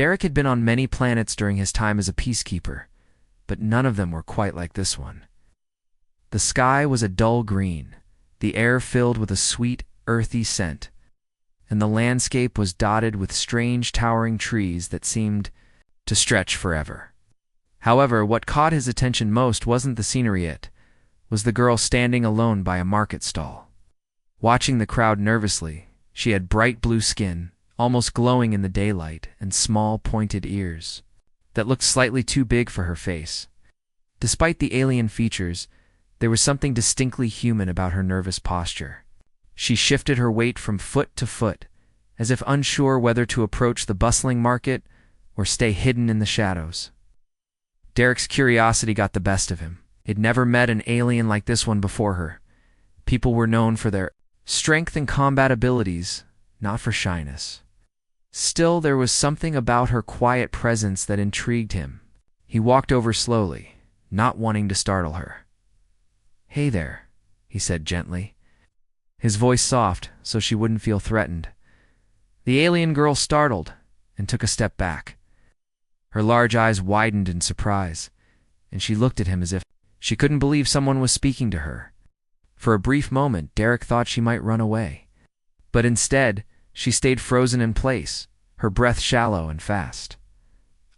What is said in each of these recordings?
Derek had been on many planets during his time as a peacekeeper, but none of them were quite like this one. The sky was a dull green, the air filled with a sweet, earthy scent, and the landscape was dotted with strange towering trees that seemed to stretch forever. However, what caught his attention most wasn't the scenery, it was the girl standing alone by a market stall. Watching the crowd nervously, she had bright blue skin, almost glowing in the daylight, and small, pointed ears that looked slightly too big for her face. Despite the alien features, there was something distinctly human about her nervous posture. She shifted her weight from foot to foot, as if unsure whether to approach the bustling market or stay hidden in the shadows. Derek's curiosity got the best of him. He'd never met an alien like this one before her. People were known for their strength and combat abilities, not for shyness. Still, there was something about her quiet presence that intrigued him. He walked over slowly, not wanting to startle her. "Hey there," he said gently, his voice soft so she wouldn't feel threatened. The alien girl startled and took a step back. Her large eyes widened in surprise, and she looked at him as if she couldn't believe someone was speaking to her. For a brief moment, Derek thought she might run away, but instead, she stayed frozen in place, her breath shallow and fast.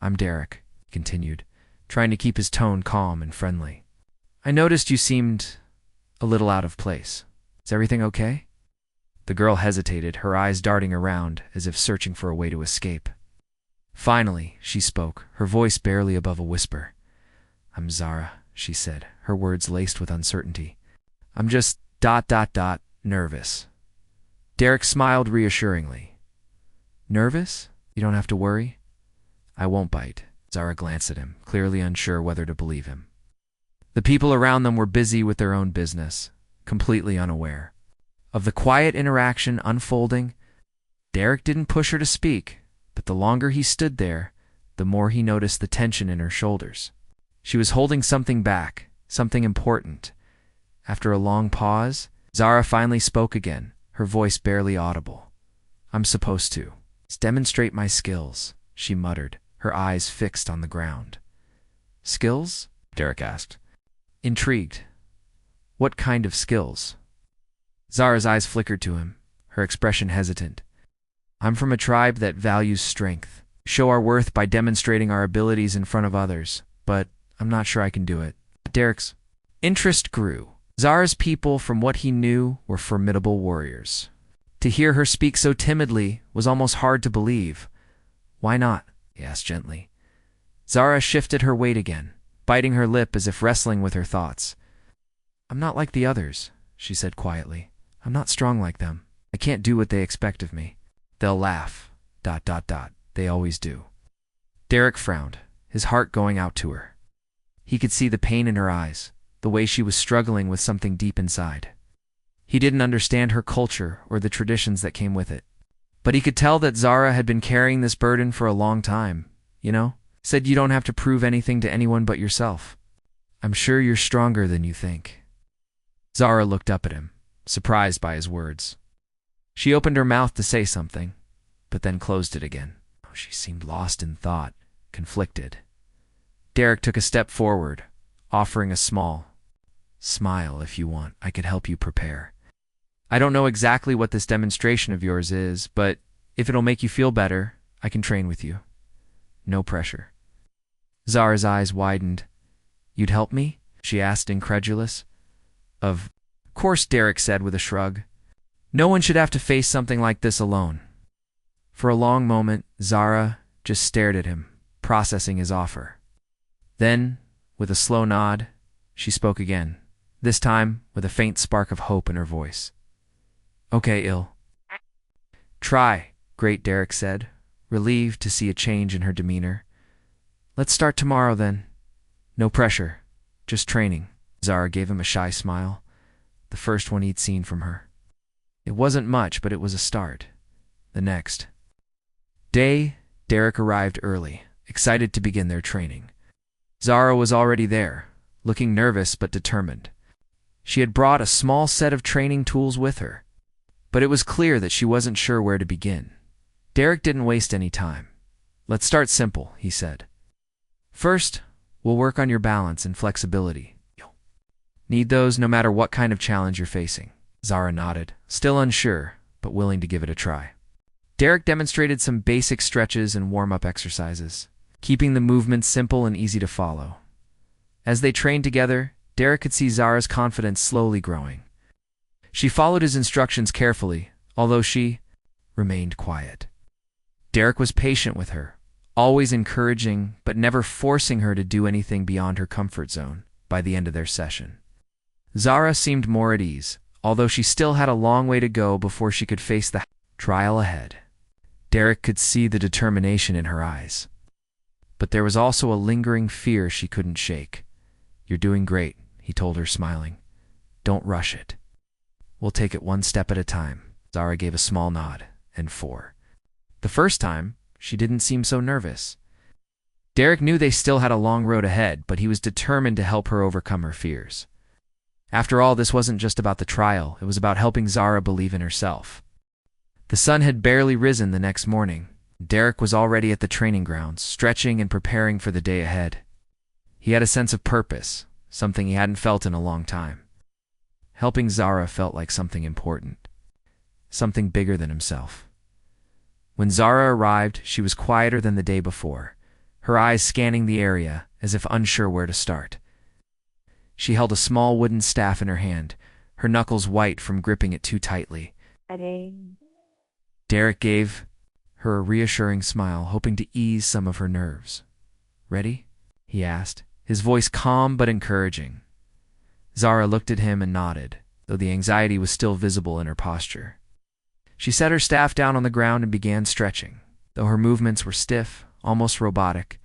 "I'm Derek," he continued, trying to keep his tone calm and friendly. "I noticed you seemed a little out of place. Is everything okay?" The girl hesitated, her eyes darting around as if searching for a way to escape. Finally, she spoke, her voice barely above a whisper. "I'm Zara," she said, her words laced with uncertainty. "I'm just ... nervous." Derek smiled reassuringly. "Nervous? You don't have to worry. I won't bite." Zara glanced at him, clearly unsure whether to believe him. The people around them were busy with their own business, completely unaware of the quiet interaction unfolding. Derek didn't push her to speak, but the longer he stood there, the more he noticed the tension in her shoulders. She was holding something back, something important. After a long pause, Zara finally spoke again, her voice barely audible. "I'm supposed to demonstrate my skills," she muttered, her eyes fixed on the ground. "Skills?" Derek asked, intrigued. "What kind of skills?" Zara's eyes flickered to him, her expression hesitant. "I'm from a tribe that values strength. We show our worth by demonstrating our abilities in front of others, but I'm not sure I can do it." Derek's interest grew. Zara's people, from what he knew, were formidable warriors. To hear her speak so timidly was almost hard to believe. "Why not?" he asked gently. Zara shifted her weight again, biting her lip as if wrestling with her thoughts. "I'm not like the others," she said quietly. "I'm not strong like them. I can't do what they expect of me. They'll laugh. ... They always do." Derek frowned, his heart going out to her. He could see the pain in her eyes, the way she was struggling with something deep inside. He didn't understand her culture or the traditions that came with it, but he could tell that Zara had been carrying this burden for a long time, Said you don't have to prove anything to anyone but yourself. "I'm sure you're stronger than you think." Zara looked up at him, surprised by his words. She opened her mouth to say something, but then closed it again. She seemed lost in thought, conflicted. Derek took a step forward, offering a small smile. "If you want, I could help you prepare. I don't know exactly what this demonstration of yours is, but if it'll make you feel better, I can train with you. No pressure." Zara's eyes widened. "You'd help me?" she asked, incredulous. Of course," Derek said with a shrug. "No one should have to face something like this alone." For a long moment, Zara just stared at him, processing his offer. Then, with a slow nod, she spoke again, this time with a faint spark of hope in her voice. "Okay, Try," Great Derek said, relieved to see a change in her demeanor. "Let's start tomorrow then. No pressure, just training." Zara gave him a shy smile, the first one he'd seen from her. It wasn't much, but it was a start. The next day, Derek arrived early, excited to begin their training. Zara was already there, looking nervous but determined. She had brought a small set of training tools with her, but it was clear that she wasn't sure where to begin. Derek didn't waste any time. Let's start simple, he said. First, we'll work on your balance and flexibility. You'll need those no matter what kind of challenge you're facing. Zara nodded, still unsure, but willing to give it a try. Derek demonstrated some basic stretches and warm-up exercises, keeping the movements simple and easy to follow. As they trained together, Derek could see Zara's confidence slowly growing. She followed his instructions carefully, although she remained quiet. Derek was patient with her, always encouraging but never forcing her to do anything beyond her comfort zone by the end of their session. Zara seemed more at ease, although she still had a long way to go before she could face the trial ahead. Derek could see the determination in her eyes. But there was also a lingering fear she couldn't shake. "You're doing great," he told her, smiling. "Don't rush it. We'll take it one step at a time." Zara gave a small nod, and the first time, she didn't seem so nervous. Derek knew they still had a long road ahead, but he was determined to help her overcome her fears. After all, this wasn't just about the trial, it was about helping Zara believe in herself. The sun had barely risen the next morning. Derek was already at the training grounds, stretching and preparing for the day ahead. He had a sense of purpose, something he hadn't felt in a long time. Helping Zara felt like something important, something bigger than himself. When Zara arrived, she was quieter than the day before, her eyes scanning the area as if unsure where to start. She held a small wooden staff in her hand, her knuckles white from gripping it too tightly. Derek gave her a reassuring smile, hoping to ease some of her nerves. "Ready?" he asked, his voice calm but encouraging. Zara looked at him and nodded, though the anxiety was still visible in her posture. She set her staff down on the ground and began stretching. Though her movements were stiff, almost robotic,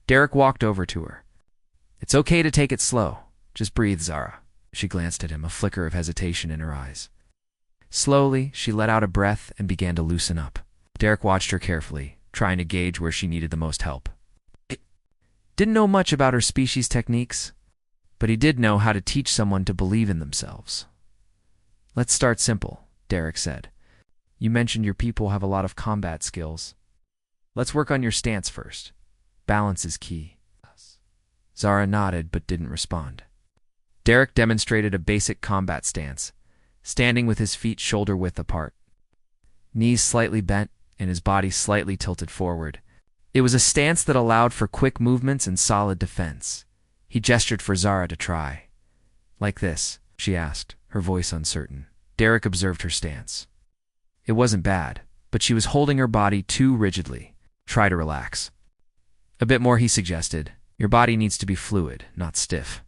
Derek walked over to her. "It's okay to take it slow. Just breathe, Zara." She glanced at him, a flicker of hesitation in her eyes. Slowly, she let out a breath and began to loosen up. Derek watched her carefully, trying to gauge where she needed the most help. He didn't know much about her species techniques, but he did know how to teach someone to believe in themselves. "Let's start simple," Derek said. "You mentioned your people have a lot of combat skills. Let's work on your stance first. Balance is key." Zara nodded but didn't respond. Derek demonstrated a basic combat stance, standing with his feet shoulder-width apart, knees slightly bent and his body slightly tilted forward. It was a stance that allowed for quick movements and solid defense. He gestured for Zara to try. "Like this?" she asked, her voice uncertain. Derek observed her stance. It wasn't bad, but she was holding her body too rigidly. "Try to relax." "A bit more," he suggested. "Your body needs to be fluid, not stiff.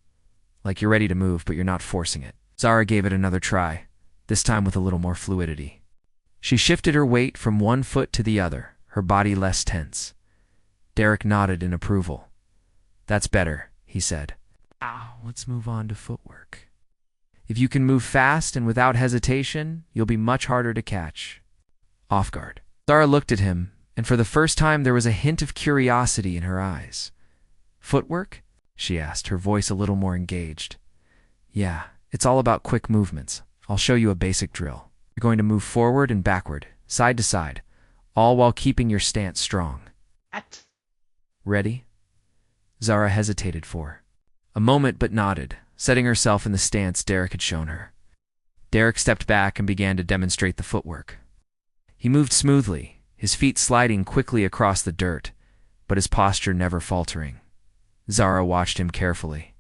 Like you're ready to move, but you're not forcing it." Zara gave it another try, this time with a little more fluidity. She shifted her weight from one foot to the other, her body less tense. Derek nodded in approval. "That's better," he said. "Now, let's move on to footwork. If you can move fast and without hesitation, you'll be much harder to catch off guard." Zara looked at him, and for the first time there was a hint of curiosity in her eyes. "Footwork?" she asked, her voice a little more engaged. "Yeah, it's all about quick movements. I'll show you a basic drill. You're going to move forward and backward, side to side, all while keeping your stance strong. Ready?" Zara hesitated for a moment but nodded, setting herself in the stance Derek had shown her. Derek stepped back and began to demonstrate the footwork. He moved smoothly, his feet sliding quickly across the dirt, but his posture never faltering. Zara watched him carefully,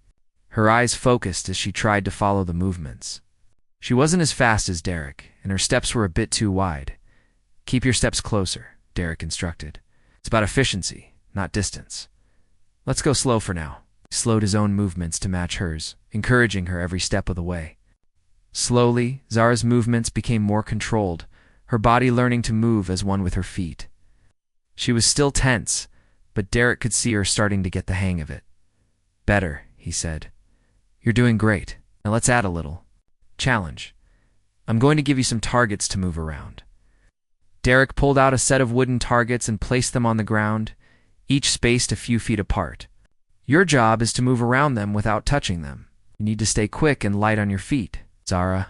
her eyes focused as she tried to follow the movements. She wasn't as fast as Derek, and her steps were a bit too wide. "Keep your steps closer," Derek instructed. "It's about efficiency, not distance. Let's go slow for now." He slowed his own movements to match hers, encouraging her every step of the way. Slowly, Zara's movements became more controlled, her body learning to move as one with her feet. She was still tense, but Derek could see her starting to get the hang of it. "Better," he said. "You're doing great. Now let's add a little challenge. I'm going to give you some targets to move around." Derek pulled out a set of wooden targets and placed them on the ground, each spaced a few feet apart. "Your job is to move around them without touching them. You need to stay quick and light on your feet." Zara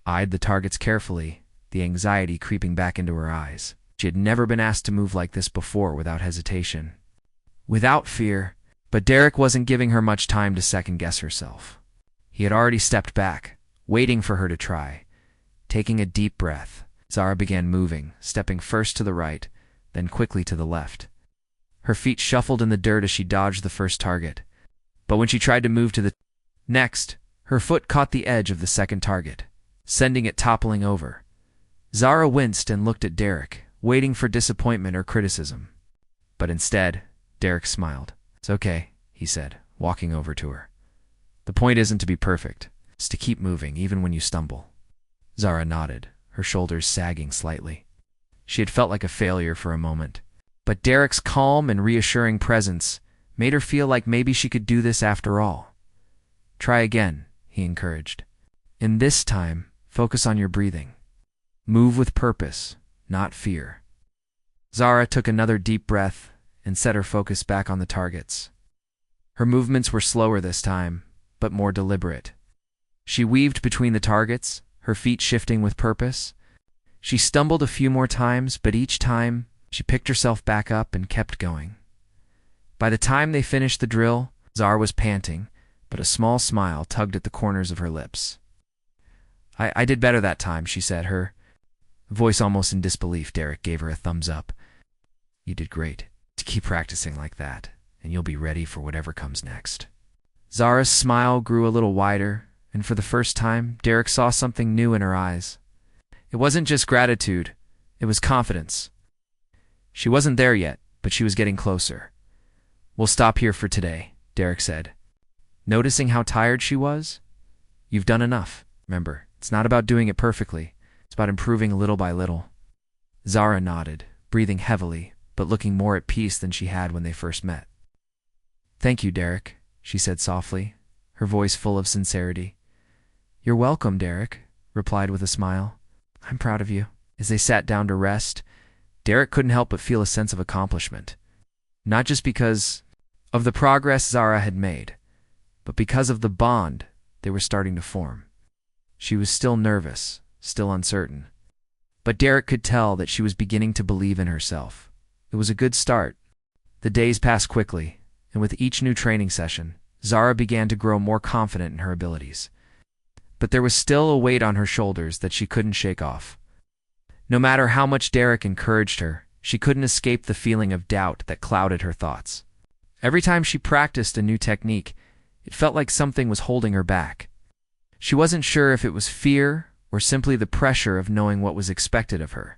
eyed the targets carefully, the anxiety creeping back into her eyes. She had never been asked to move like this before without hesitation, without fear, but Derek wasn't giving her much time to second-guess herself. He had already stepped back, waiting for her to try. Taking a deep breath, Zara began moving, stepping first to the right, then quickly to the left. Her feet shuffled in the dirt as she dodged the first target, but when she tried to move to the next, her foot caught the edge of the second target, sending it toppling over. Zara winced and looked at Derek, waiting for disappointment or criticism. But instead, Derek smiled. "It's okay," he said, walking over to her. "The point isn't to be perfect. It's to keep moving, even when you stumble." Zara nodded, her shoulders sagging slightly. She had felt like a failure for a moment, but Derek's calm and reassuring presence made her feel like maybe she could do this after all. "Try again," he encouraged. "And this time, focus on your breathing. Move with purpose, not fear." Zara took another deep breath and set her focus back on the targets. Her movements were slower this time, but more deliberate. She weaved between the targets, her feet shifting with purpose. She stumbled a few more times, but each time, she picked herself back up and kept going. By the time they finished the drill, Zara was panting, but a small smile tugged at the corners of her lips. I did better that time," she said, her voice almost in disbelief. Derek gave her a thumbs up. "You did great. To keep practicing like that, and you'll be ready for whatever comes next." Zara's smile grew a little wider, and for the first time, Derek saw something new in her eyes. It wasn't just gratitude, it was confidence. She wasn't there yet, but she was getting closer. "We'll stop here for today," Derek said. Noticing how tired she was, "You've done enough. Remember, it's not about doing it perfectly. It's about improving little by little." Zara nodded, breathing heavily, but looking more at peace than she had when they first met. "Thank you, Derek," she said softly, her voice full of sincerity. "You're welcome," Derek replied with a smile. "I'm proud of you." As they sat down to rest, Derek couldn't help but feel a sense of accomplishment. Not just because of the progress Zara had made, but because of the bond they were starting to form. She was still nervous, still uncertain, but Derek could tell that she was beginning to believe in herself. It was a good start. The days passed quickly, and with each new training session, Zara began to grow more confident in her abilities. But there was still a weight on her shoulders that she couldn't shake off. No matter how much Derek encouraged her, she couldn't escape the feeling of doubt that clouded her thoughts. Every time she practiced a new technique, it felt like something was holding her back. She wasn't sure if it was fear or simply the pressure of knowing what was expected of her.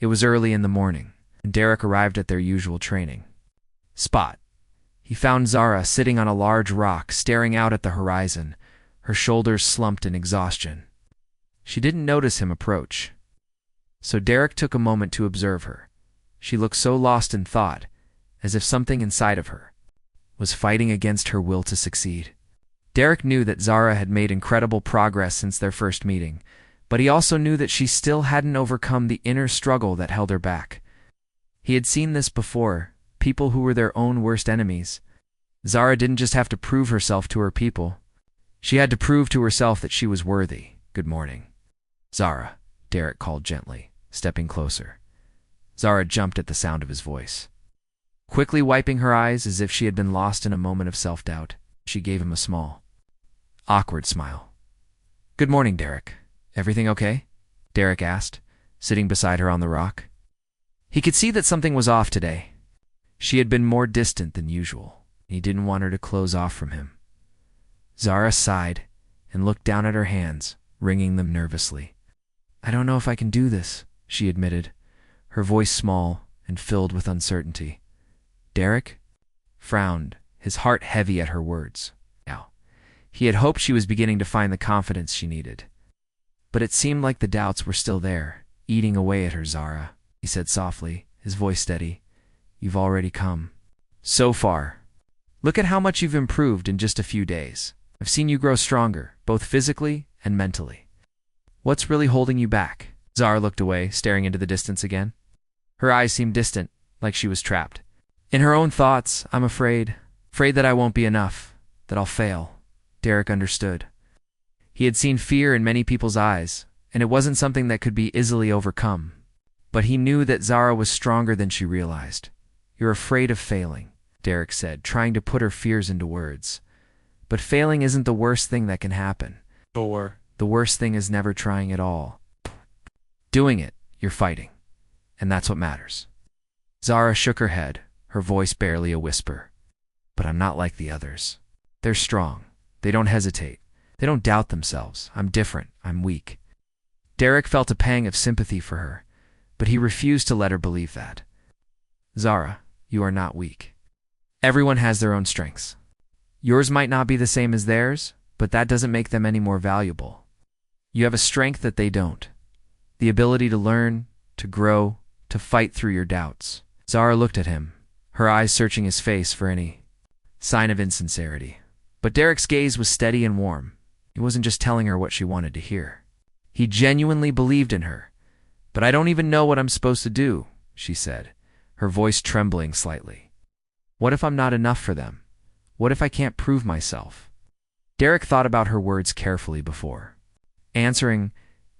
It was early in the morning, and Derek arrived at their usual training spot. He found Zara sitting on a large rock, staring out at the horizon, her shoulders slumped in exhaustion. She didn't notice him approach, so Derek took a moment to observe her. She looked so lost in thought, as if something inside of her was fighting against her will to succeed. Derek knew that Zara had made incredible progress since their first meeting, but he also knew that she still hadn't overcome the inner struggle that held her back. He had seen this before, people who were their own worst enemies. Zara didn't just have to prove herself to her people. She had to prove to herself that she was worthy. "Good morning, Zara," Derek called gently, stepping closer. Zara jumped at the sound of his voice. Quickly wiping her eyes as if she had been lost in a moment of self-doubt, she gave him a small, awkward smile. "Good morning, Derek. Everything okay?" Derek asked, sitting beside her on the rock. He could see that something was off today. She had been more distant than usual, and he didn't want her to close off from him. Zara sighed and looked down at her hands, wringing them nervously. "I don't know if I can do this," she admitted, her voice small and filled with uncertainty. Derek frowned, his heart heavy at her words. Now, he had hoped she was beginning to find the confidence she needed. But it seemed like the doubts were still there, eating away at her. "Zara," he said softly, his voice steady, "you've already come so far. Look at how much you've improved in just a few days. I've seen you grow stronger, both physically and mentally. What's really holding you back?" Zara looked away, staring into the distance again. Her eyes seemed distant, like she was trapped. "In her own thoughts, I'm afraid that I won't be enough, that I'll fail." Derek understood. He had seen fear in many people's eyes, and it wasn't something that could be easily overcome. But he knew that Zara was stronger than she realized. "You're afraid of failing," Derek said, trying to put her fears into words. "But failing isn't the worst thing that can happen. Or the worst thing is never trying at all. Doing it, you're fighting. And that's what matters." Zara shook her head, her voice barely a whisper. "But I'm not like the others. They're strong. They don't hesitate. They don't doubt themselves. I'm different. I'm weak." Derek felt a pang of sympathy for her, but he refused to let her believe that. "Zara, you are not weak. Everyone has their own strengths. Yours might not be the same as theirs, but that doesn't make them any more valuable. You have a strength that they don't. The ability to learn, to grow, to fight through your doubts." Zara looked at him, her eyes searching his face for any sign of insincerity. But Derek's gaze was steady and warm. He wasn't just telling her what she wanted to hear. He genuinely believed in her. "But I don't even know what I'm supposed to do," she said, her voice trembling slightly. "What if I'm not enough for them? What if I can't prove myself?" Derek thought about her words carefully before answering,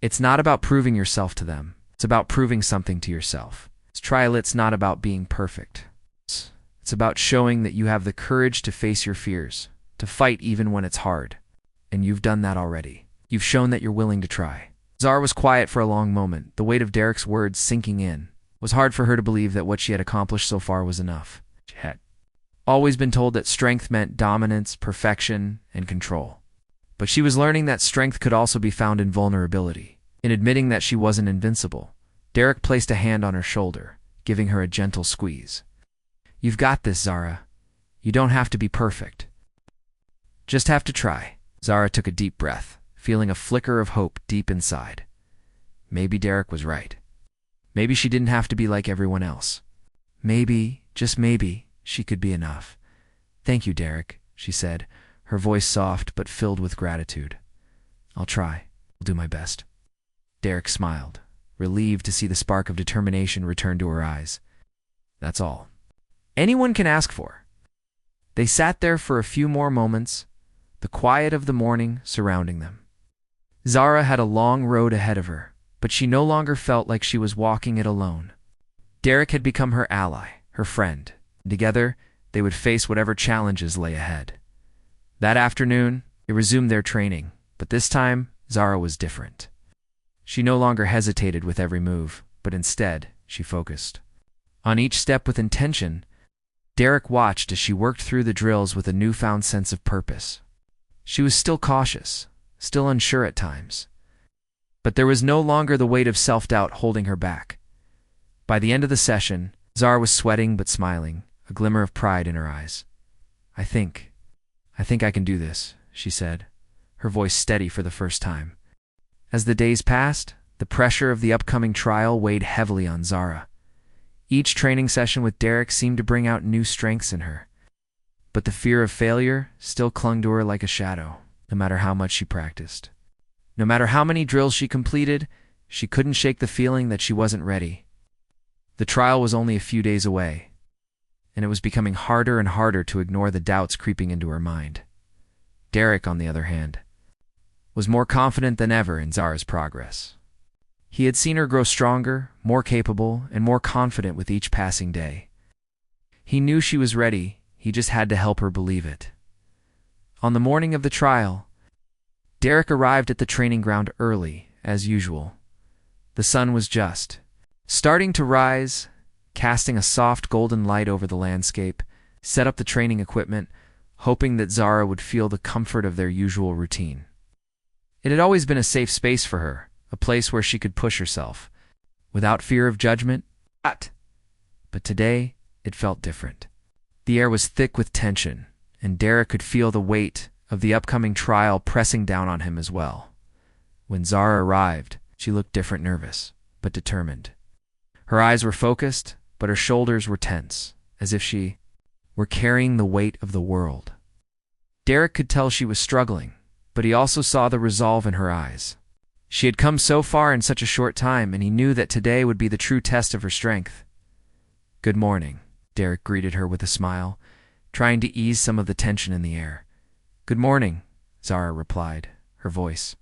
"It's not about proving yourself to them. It's about proving something to yourself. It's not about being perfect. It's about showing that you have the courage to face your fears, to fight even when it's hard. And you've done that already. You've shown that you're willing to try." Zara was quiet for a long moment, the weight of Derek's words sinking in. It was hard for her to believe that what she had accomplished so far was enough. She had always been told that strength meant dominance, perfection, and control. But she was learning that strength could also be found in vulnerability, in admitting that she wasn't invincible. Derek placed a hand on her shoulder, giving her a gentle squeeze. "You've got this, Zara. You don't have to be perfect. Just have to try." Zara took a deep breath, feeling a flicker of hope deep inside. Maybe Derek was right. Maybe she didn't have to be like everyone else. Maybe, just maybe, she could be enough. "Thank you, Derek," she said, her voice soft but filled with gratitude. "I'll try. I'll do my best." Derek smiled, relieved to see the spark of determination return to her eyes. That's all anyone can ask for. They sat there for a few more moments, the quiet of the morning surrounding them. Zara had a long road ahead of her, but she no longer felt like she was walking it alone. Derek had become her ally, her friend, and together they would face whatever challenges lay ahead. That afternoon, they resumed their training, but this time, Zara was different. She no longer hesitated with every move, but instead, she focused. On each step with intention, Derek watched as she worked through the drills with a newfound sense of purpose. She was still cautious, still unsure at times. But there was no longer the weight of self-doubt holding her back. By the end of the session, Zara was sweating but smiling, a glimmer of pride in her eyes. I think I can do this," she said, her voice steady for the first time. As the days passed, the pressure of the upcoming trial weighed heavily on Zara. Each training session with Derek seemed to bring out new strengths in her. But the fear of failure still clung to her like a shadow, no matter how much she practiced. No matter how many drills she completed, she couldn't shake the feeling that she wasn't ready. The trial was only a few days away, and it was becoming harder and harder to ignore the doubts creeping into her mind. Derek, on the other hand, was more confident than ever in Zara's progress. He had seen her grow stronger, more capable, and more confident with each passing day. He knew she was ready, he just had to help her believe it. On the morning of the trial, Derek arrived at the training ground early, as usual. The sun was just starting to rise, casting a soft golden light over the landscape, set up the training equipment, hoping that Zara would feel the comfort of their usual routine. It had always been a safe space for her, a place where she could push herself, without fear of judgment. But today, it felt different. The air was thick with tension, and Derek could feel the weight of the upcoming trial pressing down on him as well. When Zara arrived, she looked different, nervous, but determined. Her eyes were focused, but her shoulders were tense, as if she were carrying the weight of the world. Derek could tell she was struggling, but he also saw the resolve in her eyes. She had come so far in such a short time, and he knew that today would be the true test of her strength. "Good morning," Derek greeted her with a smile, trying to ease some of the tension in the air. "Good morning," Zara replied, her voice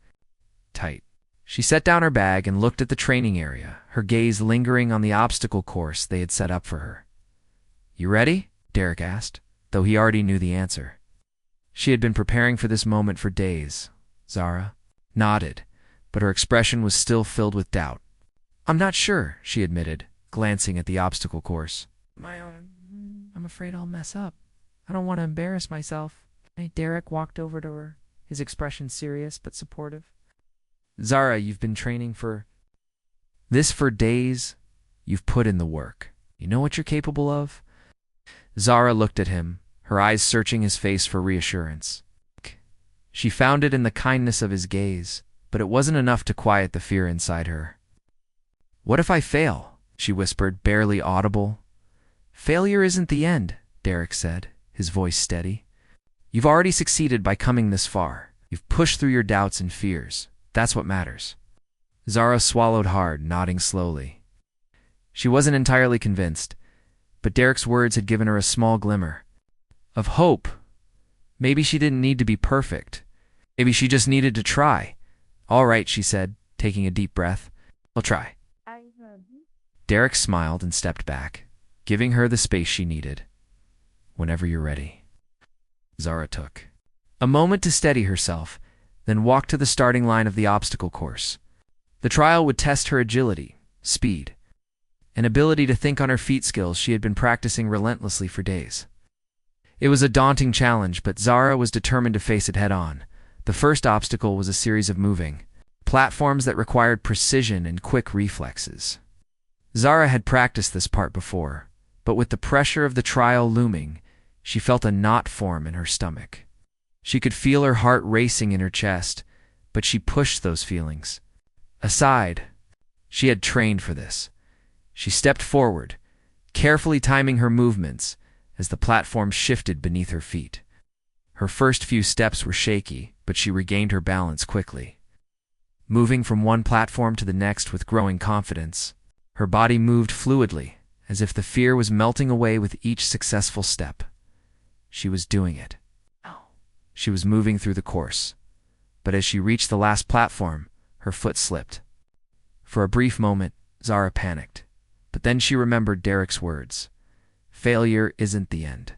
tight. She set down her bag and looked at the training area, her gaze lingering on the obstacle course they had set up for her. "You ready?" Derek asked, though he already knew the answer. She had been preparing for this moment for days. Zara nodded, but her expression was still filled with doubt. "I'm not sure," she admitted, glancing at the obstacle course. I'm afraid I'll mess up. I don't want to embarrass myself." Derek walked over to her, his expression serious but supportive. "Zara, you've been training for days. You've put in the work. You know what you're capable of?" Zara looked at him, her eyes searching his face for reassurance. She found it in the kindness of his gaze, but it wasn't enough to quiet the fear inside her. "What if I fail?" she whispered, barely audible. "Failure isn't the end," Derek said, his voice steady. "You've already succeeded by coming this far. You've pushed through your doubts and fears. That's what matters." Zara swallowed hard, nodding slowly. She wasn't entirely convinced, but Derek's words had given her a small glimmer of hope. Maybe she didn't need to be perfect. Maybe she just needed to try. "All right," she said, taking a deep breath. "I'll try." Derek smiled and stepped back, giving her the space she needed. "Whenever you're ready." Zara took a moment to steady herself, then walked to the starting line of the obstacle course. The trial would test her agility, speed, and ability to think on her feet skills she had been practicing relentlessly for days. It was a daunting challenge, but Zara was determined to face it head-on. The first obstacle was a series of moving platforms that required precision and quick reflexes. Zara had practiced this part before, but with the pressure of the trial looming, she felt a knot form in her stomach. She could feel her heart racing in her chest, but she pushed those feelings aside. She had trained for this. She stepped forward, carefully timing her movements as the platform shifted beneath her feet. Her first few steps were shaky, but she regained her balance quickly. Moving from one platform to the next with growing confidence, her body moved fluidly, as if the fear was melting away with each successful step. She was doing it. She was moving through the course, but as she reached the last platform, her foot slipped. For a brief moment, Zara panicked, but then she remembered Derek's words. Failure isn't the end.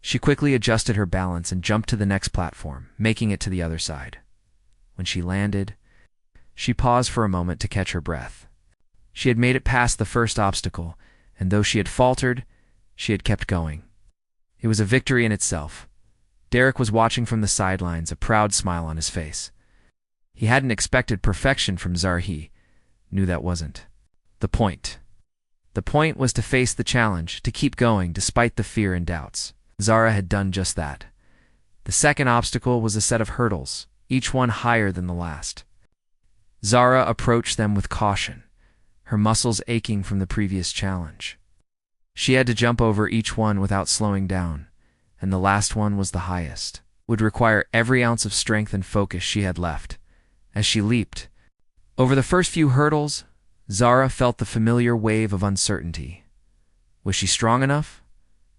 She quickly adjusted her balance and jumped to the next platform, making it to the other side. When she landed, she paused for a moment to catch her breath. She had made it past the first obstacle, and though she had faltered, she had kept going. It was a victory in itself. Derek was watching from the sidelines, a proud smile on his face. He hadn't expected perfection from Zara. He knew that wasn't the point. The point was to face the challenge, to keep going despite the fear and doubts. Zara had done just that. The second obstacle was a set of hurdles, each one higher than the last. Zara approached them with caution, her muscles aching from the previous challenge. She had to jump over each one without slowing down, and the last one was the highest. Would require every ounce of strength and focus she had left. As she leaped over the first few hurdles, Zara felt the familiar wave of uncertainty. Was she strong enough?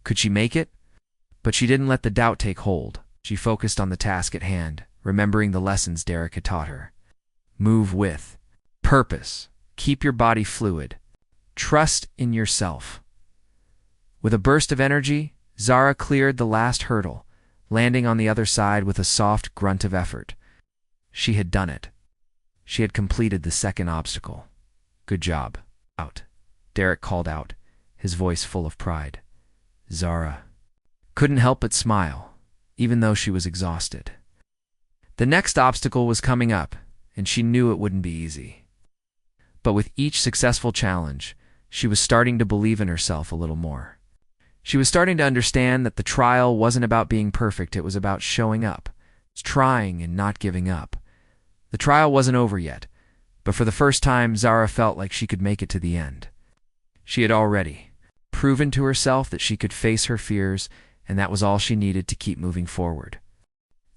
Could she make it? But she didn't let the doubt take hold. She focused on the task at hand, remembering the lessons Derek had taught her. Move with purpose. Keep your body fluid. Trust in yourself. With a burst of energy, Zara cleared the last hurdle, landing on the other side with a soft grunt of effort. She had done it. She had completed the second obstacle. Good job. Out. Derek called out, his voice full of pride. Zara couldn't help but smile, even though she was exhausted. The next obstacle was coming up, and she knew it wouldn't be easy. But with each successful challenge, she was starting to believe in herself a little more. She was starting to understand that the trial wasn't about being perfect, it was about showing up, trying and not giving up. The trial wasn't over yet, but for the first time, Zara felt like she could make it to the end. She had already proven to herself that she could face her fears, and that was all she needed to keep moving forward.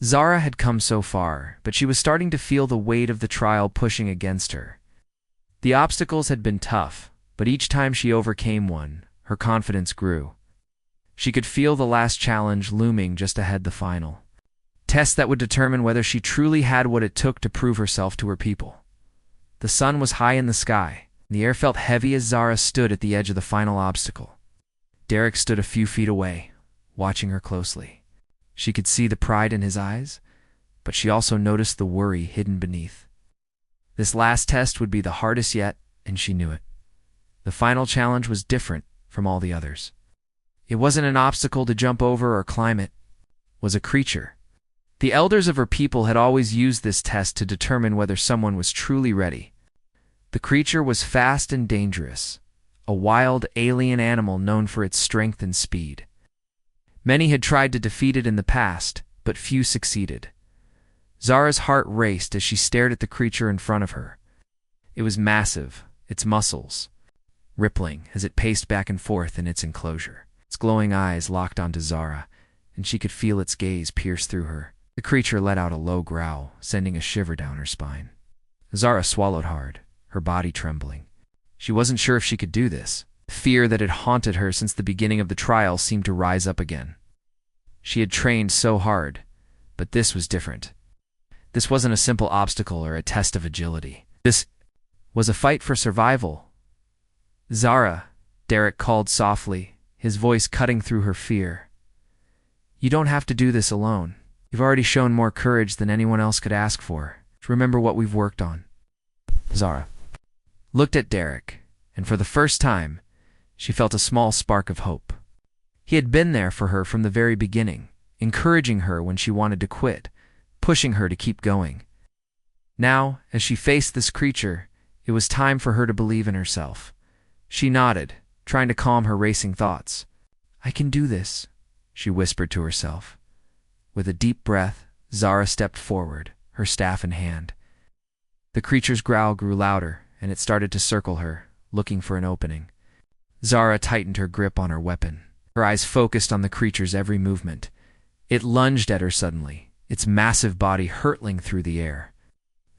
Zara had come so far, but she was starting to feel the weight of the trial pushing against her. The obstacles had been tough, but each time she overcame one, her confidence grew. She could feel the last challenge looming just ahead, the final test that would determine whether she truly had what it took to prove herself to her people. The sun was high in the sky. The air felt heavy as Zara stood at the edge of the final obstacle. Derek stood a few feet away, watching her closely. She could see the pride in his eyes, but she also noticed the worry hidden beneath. This last test would be the hardest yet, and she knew it. The final challenge was different from all the others. It wasn't an obstacle to jump over or climb, it was a creature. The elders of her people had always used this test to determine whether someone was truly ready. The creature was fast and dangerous, a wild alien animal known for its strength and speed. Many had tried to defeat it in the past, but few succeeded. Zara's heart raced as she stared at the creature in front of her. It was massive, its muscles rippling as it paced back and forth in its enclosure. Its glowing eyes locked onto Zara, and she could feel its gaze pierce through her. The creature let out a low growl, sending a shiver down her spine. Zara swallowed hard, her body trembling. She wasn't sure if she could do this. The fear that had haunted her since the beginning of the trial seemed to rise up again. She had trained so hard, but this was different. This wasn't a simple obstacle or a test of agility. This was a fight for survival. "Zara," Derek called softly, his voice cutting through her fear. "You don't have to do this alone. You've already shown more courage than anyone else could ask for. Remember what we've worked on." Zara looked at Derek, and for the first time, she felt a small spark of hope. He had been there for her from the very beginning, encouraging her when she wanted to quit, pushing her to keep going. Now, as she faced this creature, it was time for her to believe in herself. She nodded, trying to calm her racing thoughts. "I can do this," she whispered to herself. With a deep breath, Zara stepped forward, her staff in hand. The creature's growl grew louder, and it started to circle her, looking for an opening. Zara tightened her grip on her weapon, her eyes focused on the creature's every movement. It lunged at her suddenly, its massive body hurtling through the air.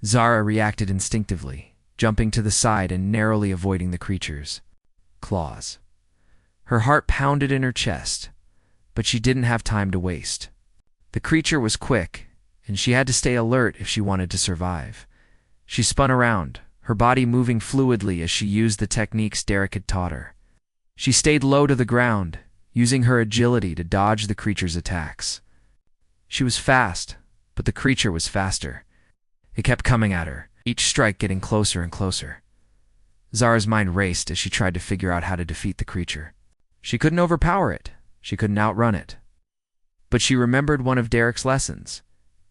Zara reacted instinctively, jumping to the side and narrowly avoiding the creature's claws. Her heart pounded in her chest, but she didn't have time to waste. The creature was quick, and she had to stay alert if she wanted to survive. She spun around, her body moving fluidly as she used the techniques Derek had taught her. She stayed low to the ground, using her agility to dodge the creature's attacks. She was fast, but the creature was faster. It kept coming at her, each strike getting closer and closer. Zara's mind raced as she tried to figure out how to defeat the creature. She couldn't overpower it. She couldn't outrun it. But she remembered one of Derek's lessons.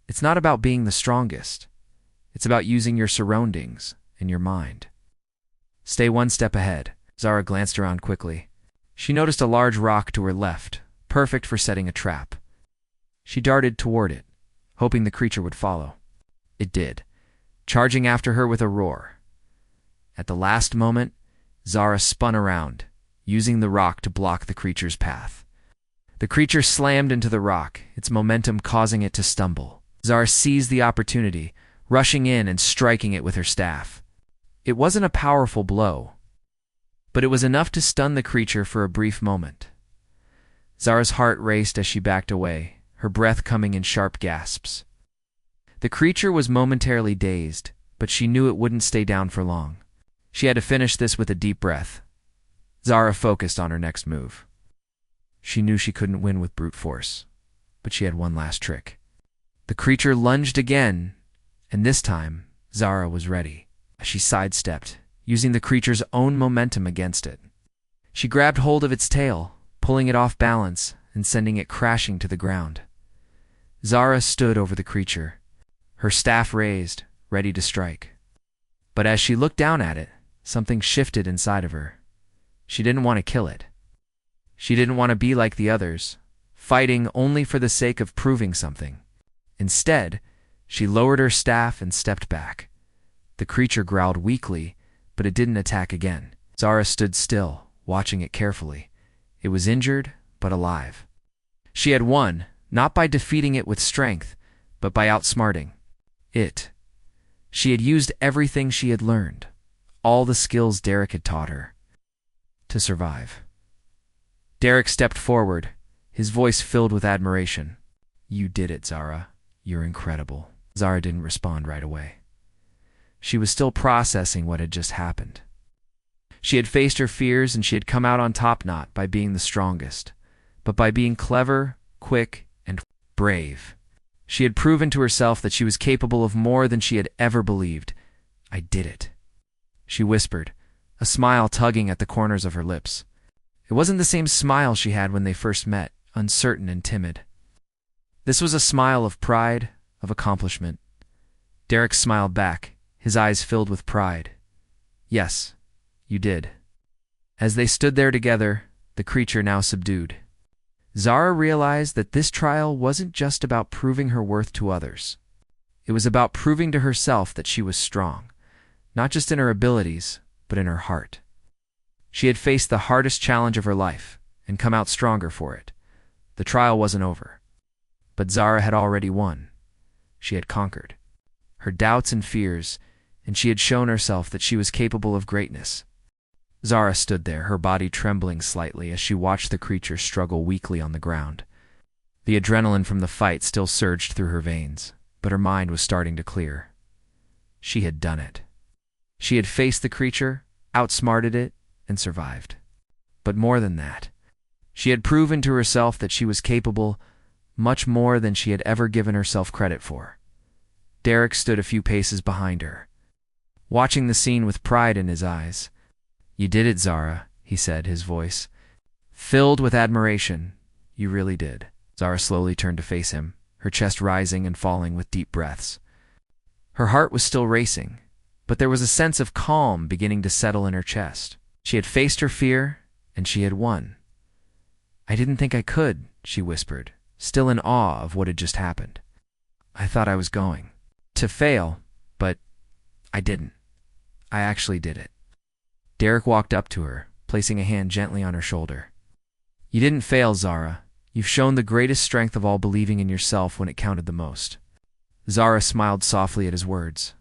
It's not about being the strongest. It's about using your surroundings and your mind. Stay one step ahead. Zara glanced around quickly. She noticed a large rock to her left, perfect for setting a trap. She darted toward it, hoping the creature would follow. It did, charging after her with a roar. At the last moment, Zara spun around, using the rock to block the creature's path. The creature slammed into the rock, its momentum causing it to stumble. Zara seized the opportunity, rushing in and striking it with her staff. It wasn't a powerful blow, but it was enough to stun the creature for a brief moment. Zara's heart raced as she backed away, her breath coming in sharp gasps. The creature was momentarily dazed, but she knew it wouldn't stay down for long. She had to finish this with a deep breath. Zara focused on her next move. She knew she couldn't win with brute force, but she had one last trick. The creature lunged again, and this time, Zara was ready. She sidestepped, using the creature's own momentum against it. She grabbed hold of its tail, pulling it off balance and sending it crashing to the ground. Zara stood over the creature, her staff raised, ready to strike. But as she looked down at it, something shifted inside of her. She didn't want to kill it. She didn't want to be like the others, fighting only for the sake of proving something. Instead, she lowered her staff and stepped back. The creature growled weakly, but it didn't attack again. Zara stood still, watching it carefully. It was injured, but alive. She had won, not by defeating it with strength, but by outsmarting it. She had used everything she had learned, all the skills Derek had taught her, to survive. Derek stepped forward, his voice filled with admiration. "You did it, Zara. You're incredible." Zara didn't respond right away. She was still processing what had just happened. She had faced her fears and she had come out on top not by being the strongest, but by being clever, quick, and brave. She had proven to herself that she was capable of more than she had ever believed. "I did it," she whispered, a smile tugging at the corners of her lips. It wasn't the same smile she had when they first met, uncertain and timid. This was a smile of pride, of accomplishment. Derek smiled back, his eyes filled with pride. "Yes, you did." As they stood there together, the creature now subdued, Zara realized that this trial wasn't just about proving her worth to others. It was about proving to herself that she was strong, not just in her abilities, but in her heart. She had faced the hardest challenge of her life and come out stronger for it. The trial wasn't over. But Zara had already won. She had conquered her doubts and fears, and she had shown herself that she was capable of greatness. Zara stood there, her body trembling slightly as she watched the creature struggle weakly on the ground. The adrenaline from the fight still surged through her veins, but her mind was starting to clear. She had done it. She had faced the creature, outsmarted it, and survived. But more than that, she had proven to herself that she was capable much more than she had ever given herself credit for. Derek stood a few paces behind her, watching the scene with pride in his eyes. "You did it, Zara," he said, his voice filled with admiration. "You really did." Zara slowly turned to face him, her chest rising and falling with deep breaths. Her heart was still racing, but there was a sense of calm beginning to settle in her chest. She had faced her fear, and she had won. "I didn't think I could," she whispered, still in awe of what had just happened. "I thought I was going to fail, but I didn't. I actually did it." Derek walked up to her, placing a hand gently on her shoulder. "You didn't fail, Zara. You've shown the greatest strength of all, believing in yourself when it counted the most." Zara smiled softly at his words.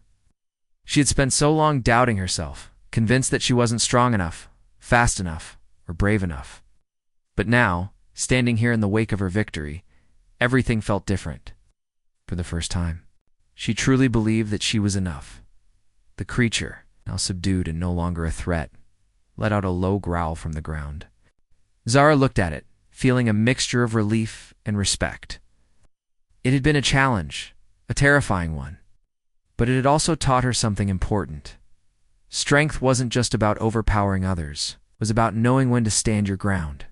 She had spent so long doubting herself, convinced that she wasn't strong enough, fast enough, or brave enough. But now, standing here in the wake of her victory, everything felt different. For the first time, she truly believed that she was enough. The creature, now subdued and no longer a threat, let out a low growl from the ground. Zara looked at it, feeling a mixture of relief and respect. It had been a challenge, a terrifying one, but it had also taught her something important. Strength wasn't just about overpowering others. It was about knowing when to stand your ground,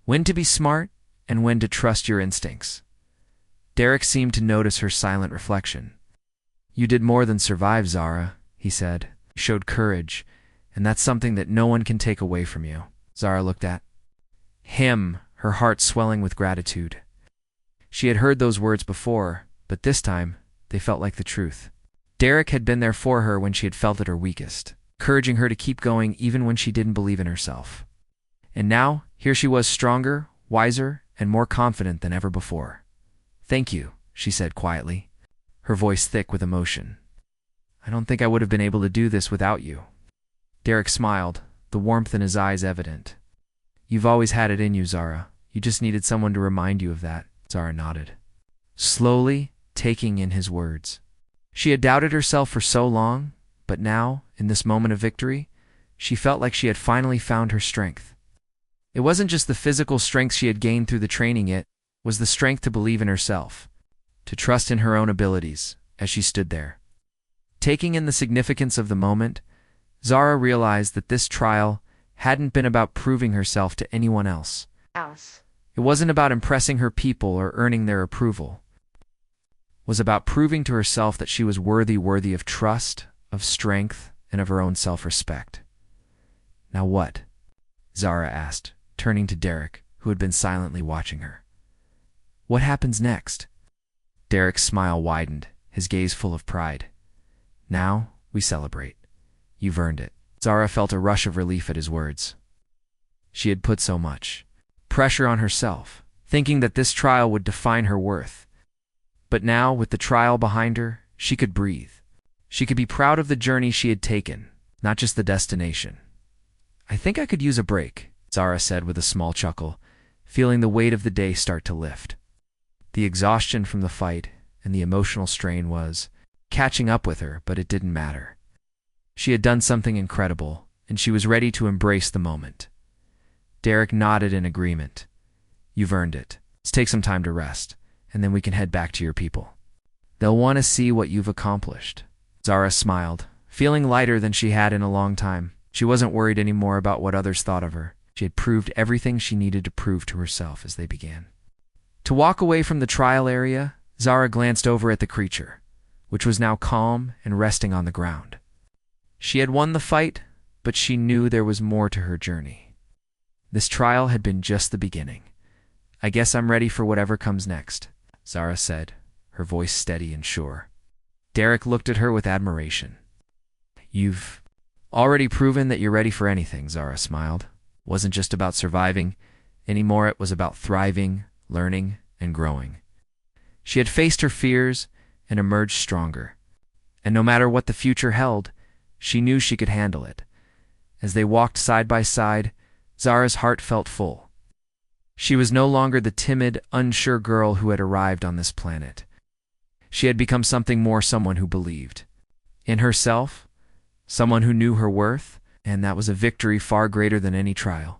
when to be smart, and when to trust your instincts. Derek seemed to notice her silent reflection. "You did more than survive, Zara," he said. "You showed courage, and that's something that no one can take away from you." Zara looked at him, her heart swelling with gratitude. She had heard those words before, but this time they felt like the truth. Derek had been there for her when she had felt at her weakest, encouraging her to keep going even when she didn't believe in herself. And now, here she was, stronger, wiser, and more confident than ever before. "Thank you," she said quietly, her voice thick with emotion. "I don't think I would have been able to do this without you." Derek smiled, the warmth in his eyes evident. "You've always had it in you, Zara. You just needed someone to remind you of that." Zara nodded, slowly taking in his words. She had doubted herself for so long, but now, in this moment of victory, she felt like she had finally found her strength. It wasn't just the physical strength she had gained through the training, it was the strength to believe in herself, to trust in her own abilities as she stood there. Taking in the significance of the moment, Zara realized that this trial hadn't been about proving herself to anyone else. It wasn't about impressing her people or earning their approval. It was about proving to herself that she was worthy of trust, of strength, and of her own self-respect. "Now what?" Zara asked, turning to Derek, who had been silently watching her. "What happens next?" Derek's smile widened, his gaze full of pride. "Now we celebrate. You've earned it." Zara felt a rush of relief at his words. She had put so much pressure on herself, thinking that this trial would define her worth. But now, with the trial behind her, she could breathe. She could be proud of the journey she had taken, not just the destination. "I think I could use a break," Zara said with a small chuckle, feeling the weight of the day start to lift. The exhaustion from the fight and the emotional strain was catching up with her, but it didn't matter. She had done something incredible, and she was ready to embrace the moment. Derek nodded in agreement. You've earned it. Let's take some time to rest, and then we can head back to your people. They'll want to see what you've accomplished. Zara smiled, feeling lighter than she had in a long time. She wasn't worried anymore about what others thought of her. She had proved everything she needed to prove to herself as they began. To walk away from the trial area, Zara glanced over at the creature, which was now calm and resting on the ground. She had won the fight, but she knew there was more to her journey. This trial had been just the beginning. I guess I'm ready for whatever comes next, Zara said, her voice steady and sure. Derek looked at her with admiration. You've already proven that you're ready for anything, Zara smiled. It wasn't just about surviving anymore, it was about thriving, learning, and growing. She had faced her fears and emerged stronger. And no matter what the future held, she knew she could handle it. As they walked side by side, Zara's heart felt full. She was no longer the timid, unsure girl who had arrived on this planet. She had become something more, someone who believed in herself, someone who knew her worth, and that was a victory far greater than any trial.